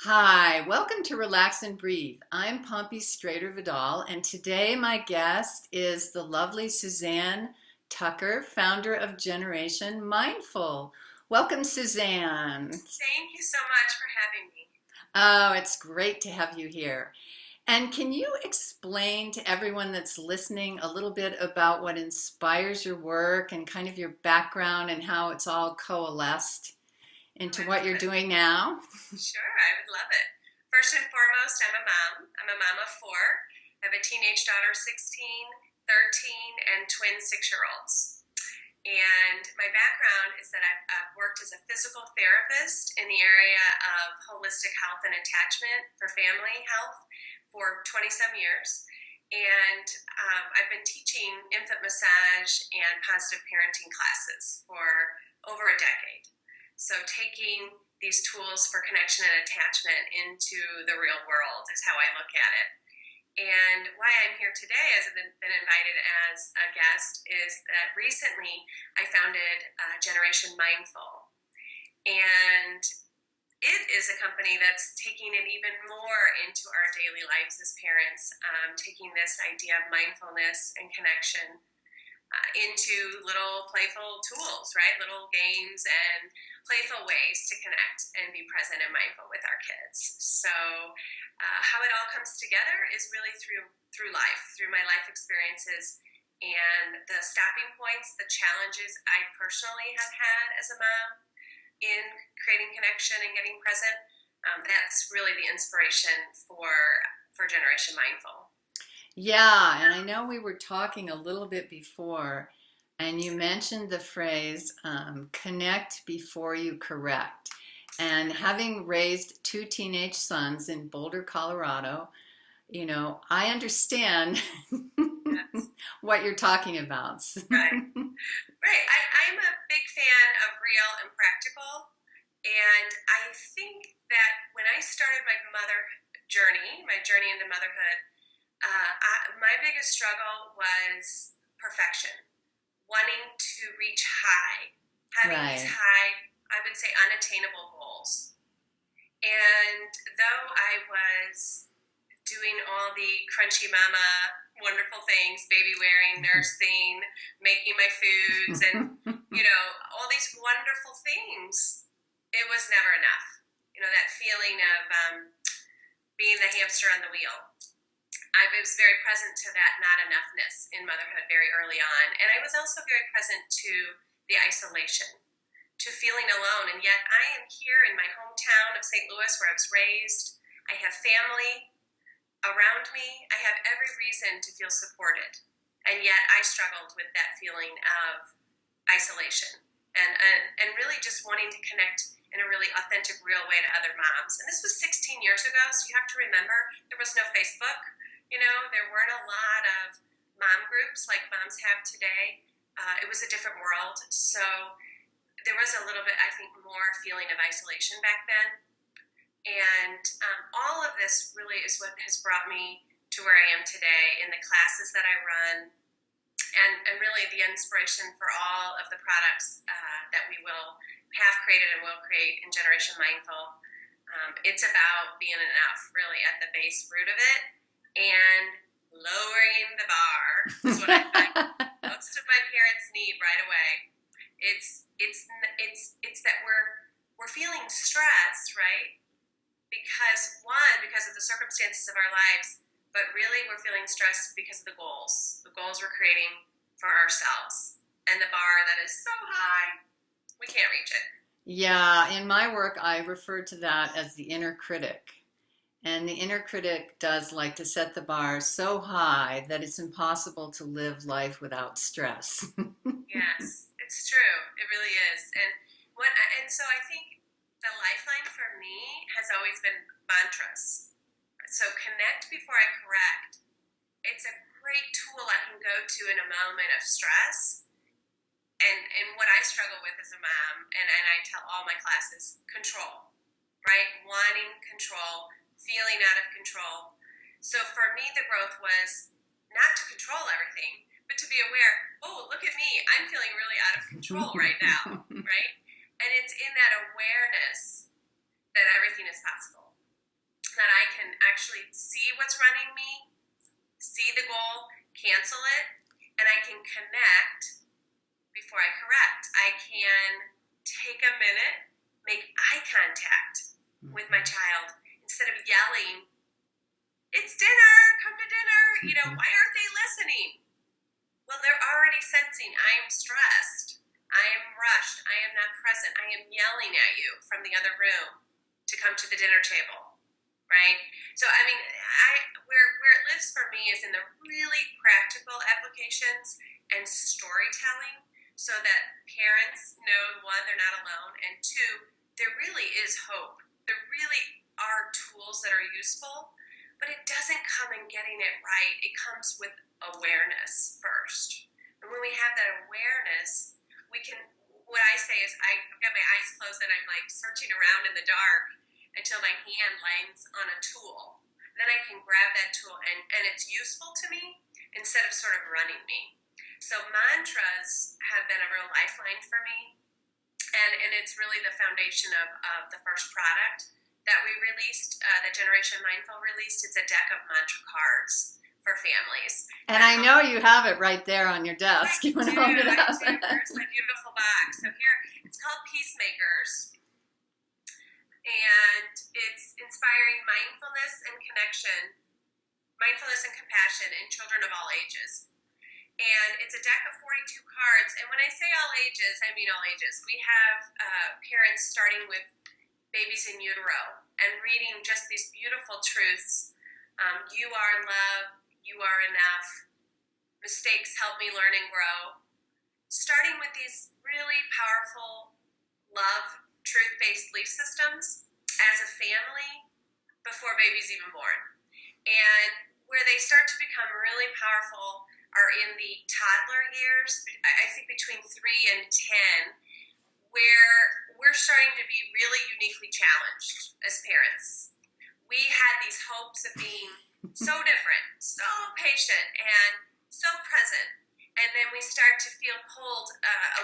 Hi, welcome to Relax and Breathe. I'm Pompe Strater-Vidal, and today my guest is the lovely Suzanne Tucker, founder of Generation Mindful. Welcome, Suzanne. Thank you so much for having me. Oh, it's great to have you here. And can you explain to everyone that's listening a little bit about what inspires your work and kind of your background and how it's all coalesced Oh, into I what love you're it. doing now? Sure, I would love it. First and foremost, I'm a mom. I'm a mom of four. I have a teenage daughter, 16, 13, and twin 6 year olds. And my background is that I've worked as a physical therapist in the area of holistic health and attachment for family health for 20 some years. And I've been teaching infant massage and positive parenting classes for over a decade. So, taking these tools for connection and attachment into the real world is how I look at it. And why I'm here today, as I've been invited as a guest, is that recently I founded Generation Mindful. And it is a company that's taking it even more into our daily lives as parents, taking this idea of mindfulness and connection into little playful tools, right? Little games and playful ways to connect and be present and mindful with our kids. So, how it all comes together is really through life, through my life experiences, and the stopping points, the challenges I personally have had as a mom in creating connection and getting present. That's really the inspiration for Generation Mindful. Yeah, and I know we were talking a little bit before, and you mentioned the phrase connect before you correct. And having raised two teenage sons in Boulder, Colorado, I understand Yes. what you're talking about. Right. Right. I'm a big fan of real and practical. And I think that when I started my journey into motherhood, my biggest struggle was perfection, wanting to reach high, having these Right. high, I would say, unattainable goals. And though I was doing all the crunchy mama wonderful things, baby wearing, nursing, making my foods, and all these wonderful things, it was never enough. That feeling of being the hamster on the wheel. I was very present to that not enoughness in motherhood very early on. And I was also very present to the isolation, to feeling alone. And yet I am here in my hometown of St. Louis where I was raised. I have family around me. I have every reason to feel supported. And yet I struggled with that feeling of isolation and really just wanting to connect in a really authentic, real way to other moms. And this was 16 years ago, so you have to remember there was no Facebook. There weren't a lot of mom groups like moms have today. It was a different world. So there was a little bit, I think, more feeling of isolation back then. And all of this really is what has brought me to where I am today in the classes that I run, and really the inspiration for all of the products that we will have created and will create in Generation Mindful. It's about being enough, really, at the base root of it, and lowering the bar is what I find most of my parents need right away. It's that we're feeling stressed, right? Because of the circumstances of our lives, but really we're feeling stressed because of the goals we're creating for ourselves, and the bar that is so high we can't reach it. Yeah, in my work, I refer to that as the inner critic. And the inner critic does like to set the bar so high that it's impossible to live life without stress. Yes, it's true. It really is. And so I think the lifeline for me has always been mantras. So connect before I correct. It's a great tool I can go to in a moment of stress. And what I struggle with as a mom, and I tell all my classes, control, right? Wanting control, feeling out of control. So for me, the growth was not to control everything, but to be aware, oh, look at me, I'm feeling really out of control right now, right? And it's in that awareness that everything is possible. that I can actually see what's running me, see the goal, cancel it, and I can connect before I correct. I can take a minute, make eye contact with my child instead of yelling, "It's dinner, come to dinner," why aren't they listening? Well, they're already sensing I am stressed, I am rushed, I am not present, I am yelling at you from the other room to come to the dinner table, right? So, I mean, where it lives for me is in the really practical applications and storytelling, so that parents know, one, they're not alone, and two, there really is hope. There really are tools that are useful, but it doesn't come in getting it right. It comes with awareness first. And when we have that awareness, we can, what I say is I've got my eyes closed and I'm like searching around in the dark until my hand lands on a tool. Then I can grab that tool and it's useful to me instead of sort of running me. So mantras have been a real lifeline for me. And it's really the foundation of the first product that we released, that Generation Mindful released. It's a deck of mantra cards for families. And I know you have it right there on your desk. I do. There's my beautiful box. So here, it's called Peacemakers. And it's inspiring mindfulness and compassion in children of all ages. And it's a deck of 42 cards. And when I say all ages, I mean all ages. We have parents starting with babies in utero and reading just these beautiful truths. You are love, you are enough, mistakes help me learn and grow. Starting with these really powerful love, truth-based belief systems as a family before baby's even born. And where they start to become really powerful are in the toddler years, I think between 3 and 10, where we're starting to be really uniquely challenged as parents. We had these hopes of being so different, so patient, and so present. And then we start to feel pulled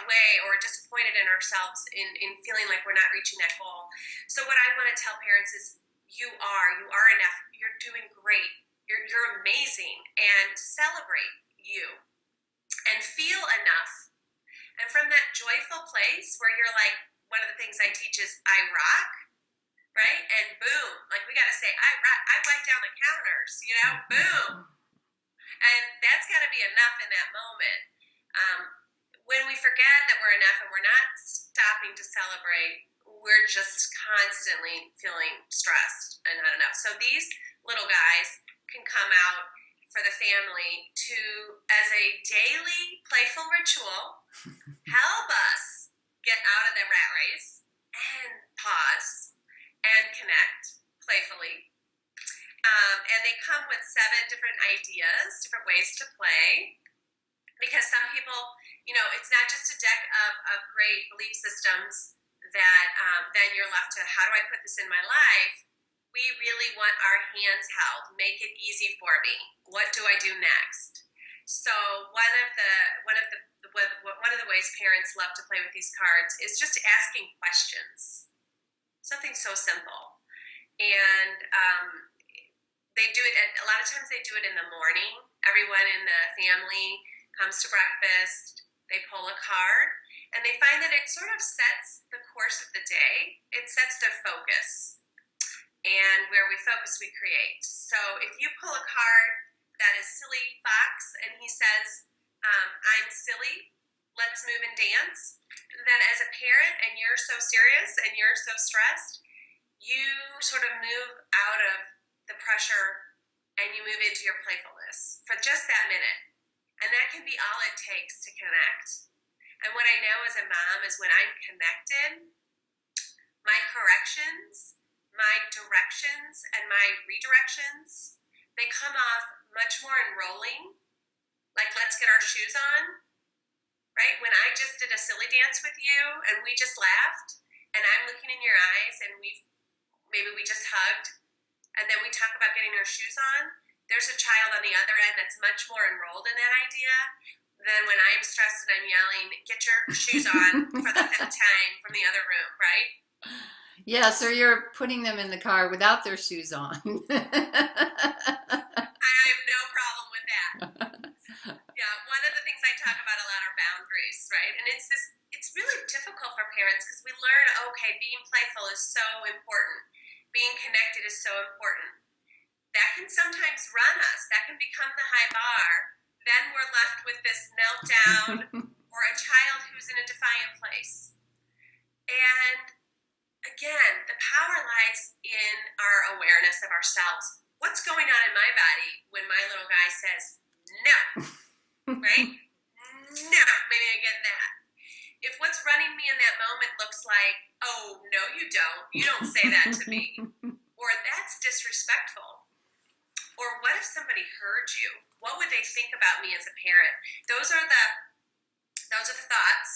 away or disappointed in ourselves in feeling like we're not reaching that goal. So what I want to tell parents is you are enough. You're doing great. You're amazing. And celebrate you. And feel enough. And from that joyful place where you're like, one of the things I teach is I rock, right? And boom, like we got to say, I rock. I wipe down the counters, boom. And that's got to be enough in that moment. When we forget that we're enough and we're not stopping to celebrate, we're just constantly feeling stressed and not enough. So these little guys can come out for the family to, as a daily playful ritual, help us get out of the rat race and pause and connect playfully. And they come with 7 different ideas, different ways to play. Because some people, it's not just a deck of great belief systems that then you're left to, how do I put this in my life? We really want our hands held. Make it easy for me. What do I do next? So one of the ways parents love to play with these cards is just asking questions. Something so simple. And they do it, a lot of times they do it in the morning. Everyone in the family comes to breakfast, they pull a card, and they find that it sort of sets the course of the day. It sets their focus. And where we focus, we create. So if you pull a card that is Silly Fox, and he says, I'm silly, let's move and dance, then as a parent, and you're so serious, and you're so stressed, you sort of move out of the pressure, and you move into your playfulness for just that minute. And that can be all it takes to connect. And what I know as a mom is when I'm connected, my corrections, my directions, and my redirections, they come off much more enrolling, like let's get our shoes on, right? When I just did a silly dance with you and we just laughed and I'm looking in your eyes and maybe we just hugged and then we talk about getting our shoes on, there's a child on the other end that's much more enrolled in that idea than when I'm stressed and I'm yelling, get your shoes on for the 5th time from the other room, right? Yes, or you're putting them in the car without their shoes on. I have no problem with that. Yeah, one of the things I talk about a lot are boundaries, right? And it's really difficult for parents because we learn, okay, being playful is so important. Being connected is so important. That can sometimes run us. That can become the high bar. Then we're left with this meltdown or a child who's in a defiant place. And again, the power lies in our awareness of ourselves. What's going on in my body when my little guy says, no, right? No, maybe I get that. If what's running me in that moment looks like, oh, no, you don't say that to me, or that's disrespectful, or what if somebody heard you? What would they think about me as a parent? Those are the thoughts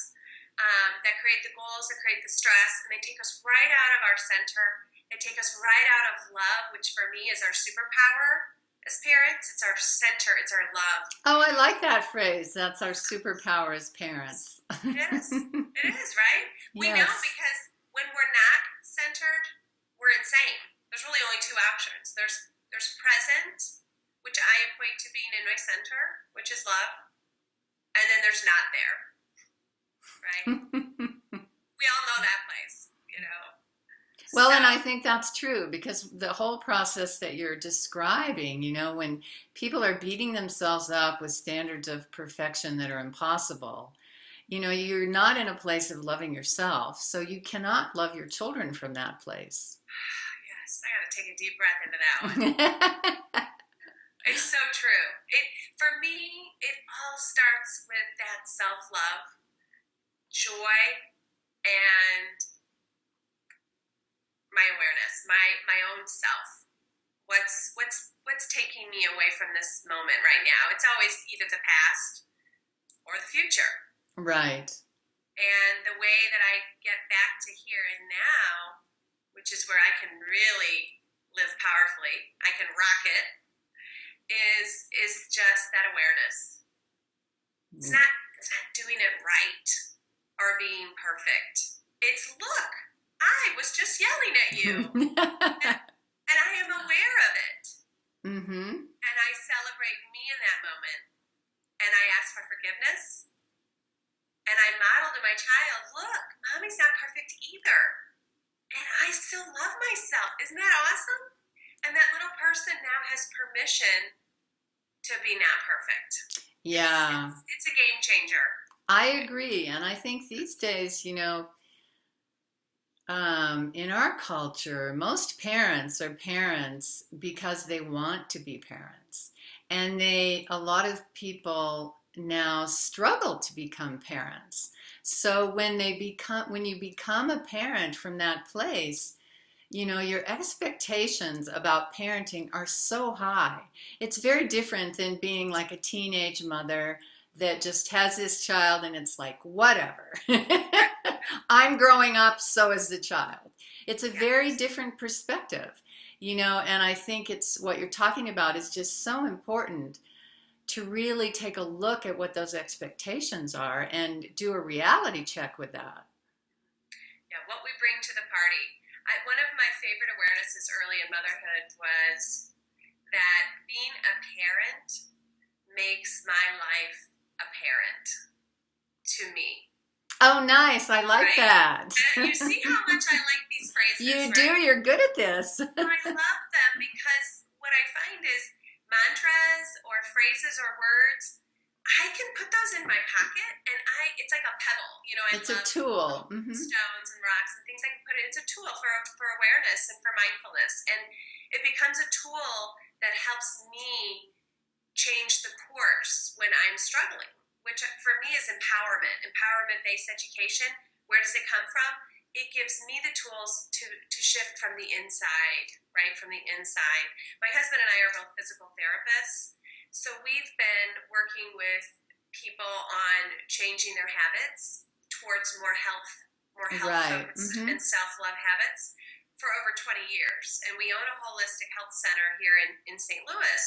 that create the goals, that create the stress, and they take us right out of our center. They take us right out of love, which for me is our superpower as parents. It's our center, it's our love. Oh, I like that phrase. That's our superpower as parents. It is. It is, right? We Yes. know because when we're not centered, we're insane. There's really only two options. There's present, which I equate to being in my center, which is love, and then there's not there, right? We all know that place, you know. Well, and I think that's true because the whole process that you're describing, when people are beating themselves up with standards of perfection that are impossible, you're not in a place of loving yourself, so you cannot love your children from that place. Yes, I got to take a deep breath into that one. It's so true. For me, it all starts with that self-love, joy, and my awareness, my own self. What's taking me away from this moment right now? It's always either the past or the future. Right. And the way that I get back to here and now, which is where I can really live powerfully, I can rock it, is just that awareness. It's not doing it right or being perfect. It's, look, I was just yelling at you. and I am aware of it. Mm-hmm. And I celebrate me in that moment. And I ask for forgiveness. And I model to my child, look, mommy's not perfect either. And I still love myself. Isn't that awesome? And that little person now has permission to be not perfect. Yeah. It's a game changer. I agree. And I think these days, in our culture, most parents are parents because they want to be parents. And a lot of people now struggle to become parents. So when you become a parent from that place, your expectations about parenting are so high. It's very different than being like a teenage mother that just has this child and it's like, whatever. I'm growing up, so is the child. It's a very different perspective, and I think it's what you're talking about is just so important to really take a look at what those expectations are and do a reality check with that. Yeah, what we bring to the party. One of my favorite awarenesses early in motherhood was that being a parent makes my life apparent to me. Oh, nice. I like that. You see how much I like these phrases, You right? do. You're good at this. I love them because what I find is mantras or phrases or words, I can put those in my pocket and it's like a pebble. It's a tool. Mm-hmm. Stones and rocks and things I can put in. It's a tool for awareness and for mindfulness. And it becomes a tool that helps me change the course when I'm struggling, which for me is empowerment, empowerment-based education. Where does it come from? It gives me the tools to shift from the inside, right? From the inside. My husband and I are both physical therapists. So we've been working with people on changing their habits towards more health Right. focused and self-love habits for over 20 years. And we own a holistic health center here in St. Louis.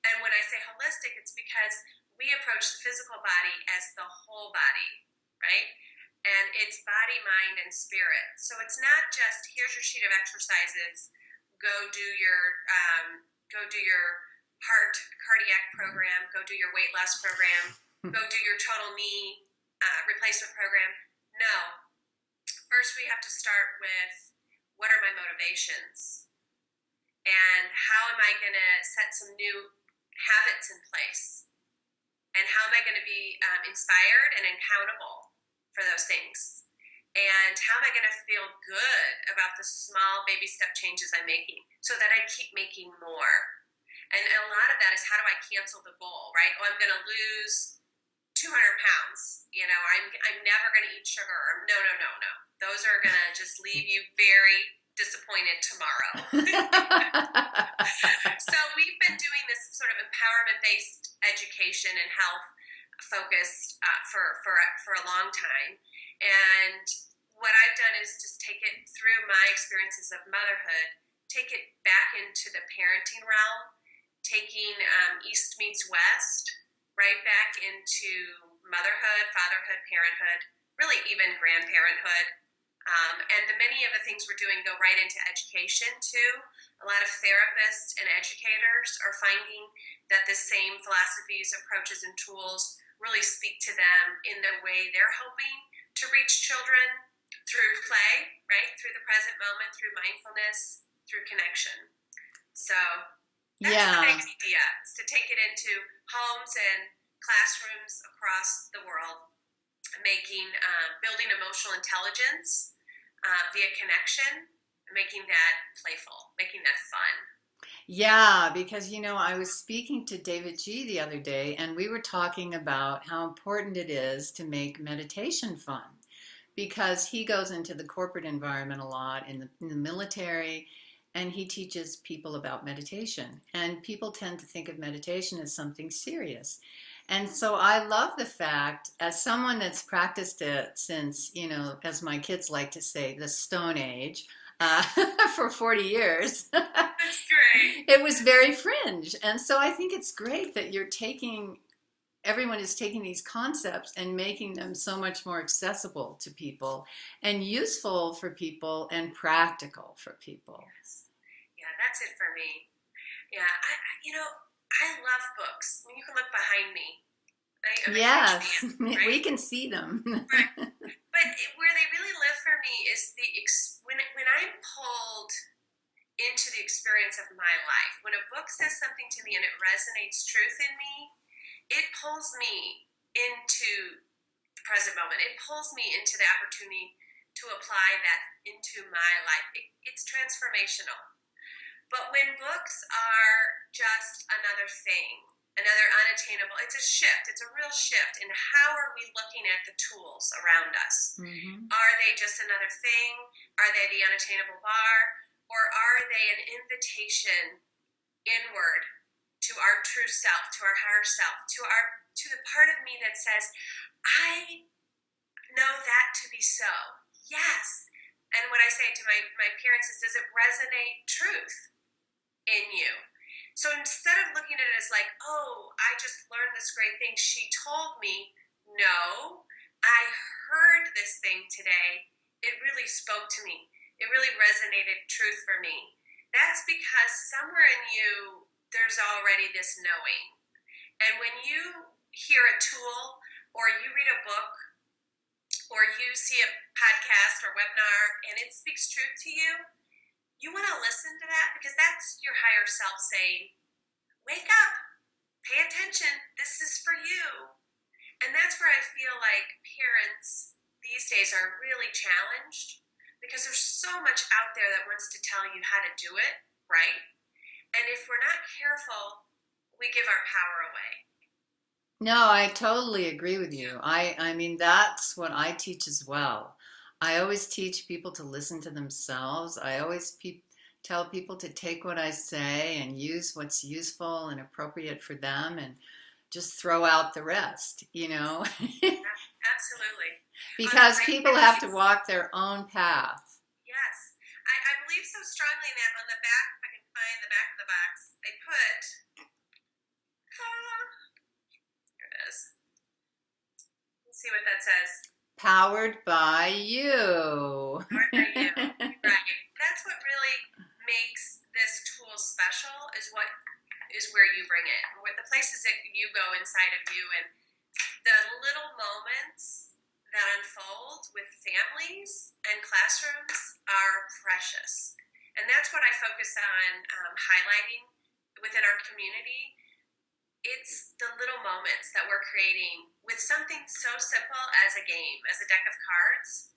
And when I say holistic, it's because we approach the physical body as the whole body, right? and it's body, mind, and spirit. So it's not just here's your sheet of exercises, go do your cardiac program, go do your weight loss program, go do your total knee replacement program. No, first we have to start with what are my motivations, and how am I going to set some new habits in place, and how am I going to be inspired and accountable for those things, and how am I going to feel good about the small baby step changes I'm making so that I keep making more. And a lot of that is how do I cancel the goal, right? Oh, I'm going to lose 200 pounds. I'm never going to eat sugar. No. Those are going to just leave you very disappointed tomorrow. So we've been doing this sort of empowerment-based education and health focused for a long time. And what I've done is just take it through my experiences of motherhood, take it back into the parenting realm, taking East meets West, right back into motherhood, fatherhood, parenthood, really even grandparenthood. And many of the things we're doing go right into education too. A lot of therapists and educators are finding that the same philosophies, approaches, and tools really speak to them in the way they're hoping to reach children through play, right? Through the present moment, through mindfulness, through connection. So that's the big idea, is to take it into homes and classrooms across the world, building emotional intelligence via connection, making that playful, making that fun. Yeah, because I was speaking to David G the other day, and we were talking about how important it is to make meditation fun, because he goes into the corporate environment a lot in the military, and he teaches people about meditation. And people tend to think of meditation as something serious. And so I love the fact, as someone that's practiced it since, as my kids like to say, the Stone Age, for 40 years. That's great. It was very fringe. And so I think it's great that everyone is taking these concepts and making them so much more accessible to people and useful for people and practical for people. Yes. Yeah, that's it for me. Yeah, I love books. I mean, you can look behind me. Yes, right? We can see them. Right. But where they really live for me is when I'm pulled into the experience of my life. When a book says something to me and it resonates truth in me, it pulls me into the present moment. It pulls me into the opportunity to apply that into my life. It's transformational. But when books are just another thing, another unattainable, it's a shift. It's a real shift in how are we looking at the tools around us. Mm-hmm. Are they just another thing? Are they the unattainable bar? Or are they an invitation inward to our true self, to our higher self, to the part of me that says, I know that to be so. Yes. And what I say to my parents is, does it resonate truth in you? So instead of looking at it as like, oh, I just learned this great thing, she told me, no, I heard this thing today. It really spoke to me. It really resonated truth for me. That's because somewhere in you, there's already this knowing. And when you hear a tool, or you read a book, or you see a podcast or webinar, and it speaks truth to you, you want to listen to that, because that's your higher self saying, wake up, pay attention, this is for you. And that's where I feel like parents these days are really challenged, because there's so much out there that wants to tell you how to do it, right? And if we're not careful, we give our power away. No, I totally agree with you. I mean, that's what I teach as well. I always teach people to listen to themselves. I always tell people to take what I say and use what's useful and appropriate for them, and just throw out the rest, Absolutely. Because people have to walk their own path. Yes. I believe so strongly in that. On the back, if I can find the back of the box, I put, here it is. Let's see what that says. Powered by you. Powered by you. Right. That's what really makes this tool special is where you bring it. Where the places that you go inside of you and the little moments that unfold with families and classrooms are precious. And that's what I focus on highlighting within our community. It's the little moments that we're creating with something so simple as a game, as a deck of cards.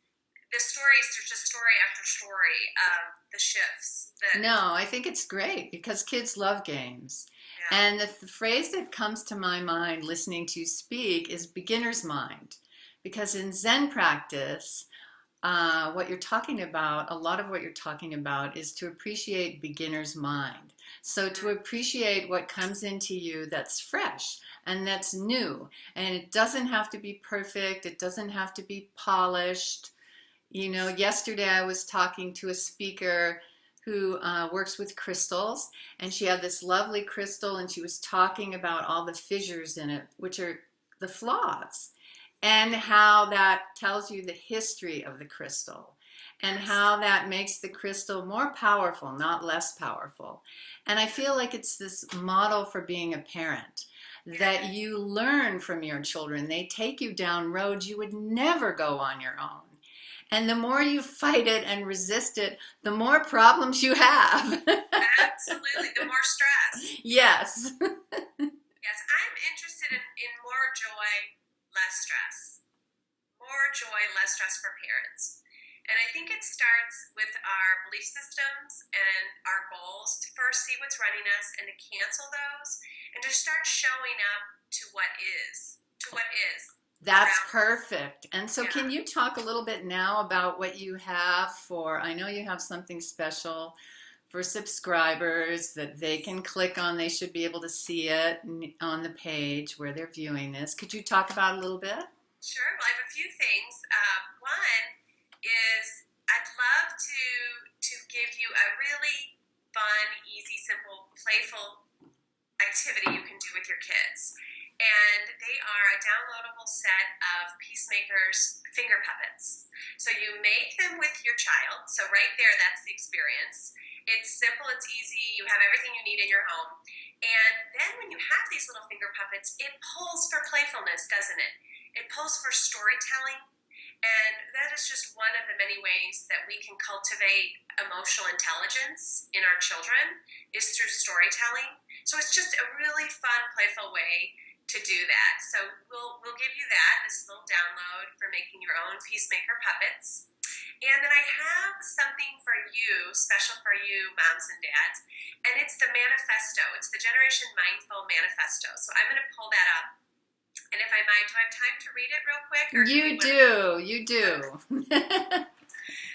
The stories, there's just story after story of the shifts. No, I think it's great because kids love games. Yeah. And the phrase that comes to my mind listening to you speak is beginner's mind. Because in Zen practice, what you're talking about, a lot of what you're talking about is to appreciate beginner's mind. So to appreciate what comes into you that's fresh and that's new. And it doesn't have to be perfect. It doesn't have to be polished. You know, yesterday I was talking to a speaker who works with crystals, and she had this lovely crystal, and she was talking about all the fissures in it, which are the flaws, and how that tells you the history of the crystal, and how that makes the crystal more powerful, not less powerful. And I feel like it's this model for being a parent, that you learn from your children. They take you down roads you would never go on your own. And the more you fight it and resist it, the more problems you have. Absolutely, the more stress. Yes. Yes, I'm interested in more joy, less stress. More joy, less stress for parents. And I think it starts with our belief systems and our goals to first see what's running us and to cancel those and to start showing up to what is. That's perfect. And so Yeah. can you talk a little bit now about what you have for, I know you have something special for subscribers that they can click on. They should be able to see it on the page where they're viewing this. Could you talk about it a little bit? Sure. Well, I have a few things. One is I'd love to give you a really fun, easy, simple, playful activity you can do with your kids. And they are a downloadable set of Peacemakers finger puppets. So you make them with your child. So right there, that's the experience. It's simple, it's easy, you have everything you need in your home. And then when you have these little finger puppets, it pulls for playfulness, doesn't it? It pulls for storytelling. And that is just one of the many ways that we can cultivate emotional intelligence in our children is through storytelling. So it's just a really fun, playful way to do that. So we'll give you that, this little download for making your own Peacemaker puppets. And then I have something for you, special for you, moms and dads, and it's the manifesto. It's the Generation Mindful Manifesto. So I'm going to pull that up. And if I might, do I have time to read it real quick? Or you do.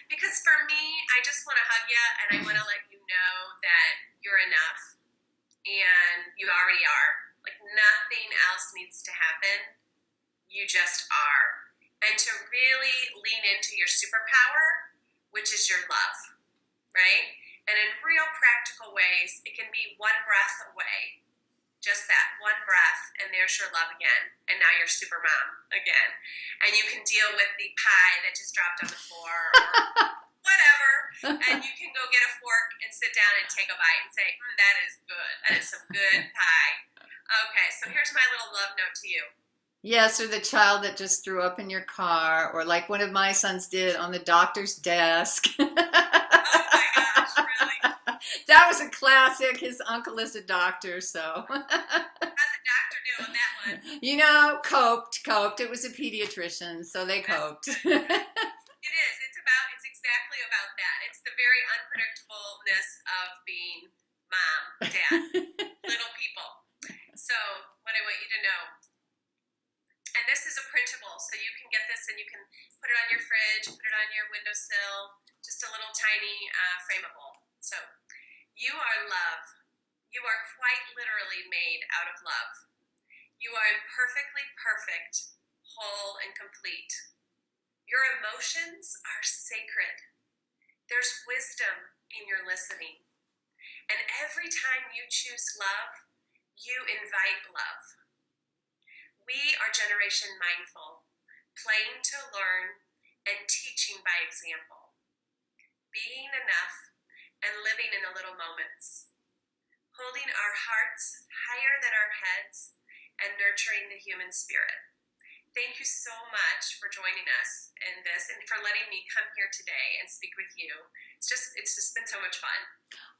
Because for me, I just want to hug you, and I want to let you know that you're enough, and you already are. Like, nothing else needs to happen. You just are. And to really lean into your superpower, which is your love, right? And in real practical ways, it can be one breath away. Just that, one breath, and there's your love again. And now you're super mom again. And you can deal with the pie that just dropped on the floor or whatever. And you can go get a fork and sit down and take a bite and say, that is good. That is some good pie. Okay, so here's my little love note to you. Yes, or the child that just threw up in your car, or like one of my sons did on the doctor's desk. Oh my gosh, really? That was a classic. His uncle is a doctor, so. How'd the doctor do on that one? You know, coped. It was a pediatrician, so they coped. It is. It's exactly about that. It's the very unpredictableness of being mom, dad, little people. So what I want you to know, and this is a printable, so you can get this and you can put it on your fridge, put it on your windowsill, just a little tiny frameable. So you are love. You are quite literally made out of love. You are imperfectly perfect, whole, and complete. Your emotions are sacred. There's wisdom in your listening. And every time you choose love, you invite love. We are Generation Mindful. playing to learn, and teaching by example, being enough and living in the little moments, holding our hearts higher than our heads, and nurturing the human spirit. Thank you so much for joining us in this and for letting me come here today and speak with you. It's just been so much fun.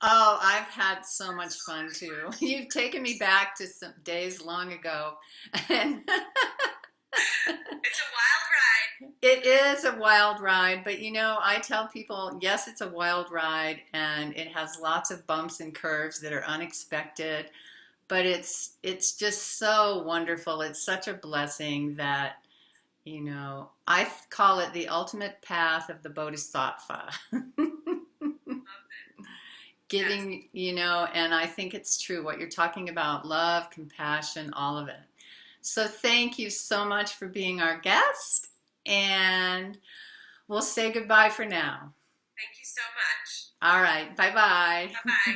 Oh, I've had so much fun too. You've taken me back to some days long ago. And It's a wild ride. it is a wild ride, but I tell people, yes, it's a wild ride and it has lots of bumps and curves that are unexpected, but it's just so wonderful. It's such a blessing that, I call it the ultimate path of the Bodhisattva. Love it. Yes. Giving, and I think it's true what you're talking about, love, compassion, all of it. So thank you so much for being our guest, and we'll say goodbye for now. Thank you so much. All right, bye bye. Bye bye.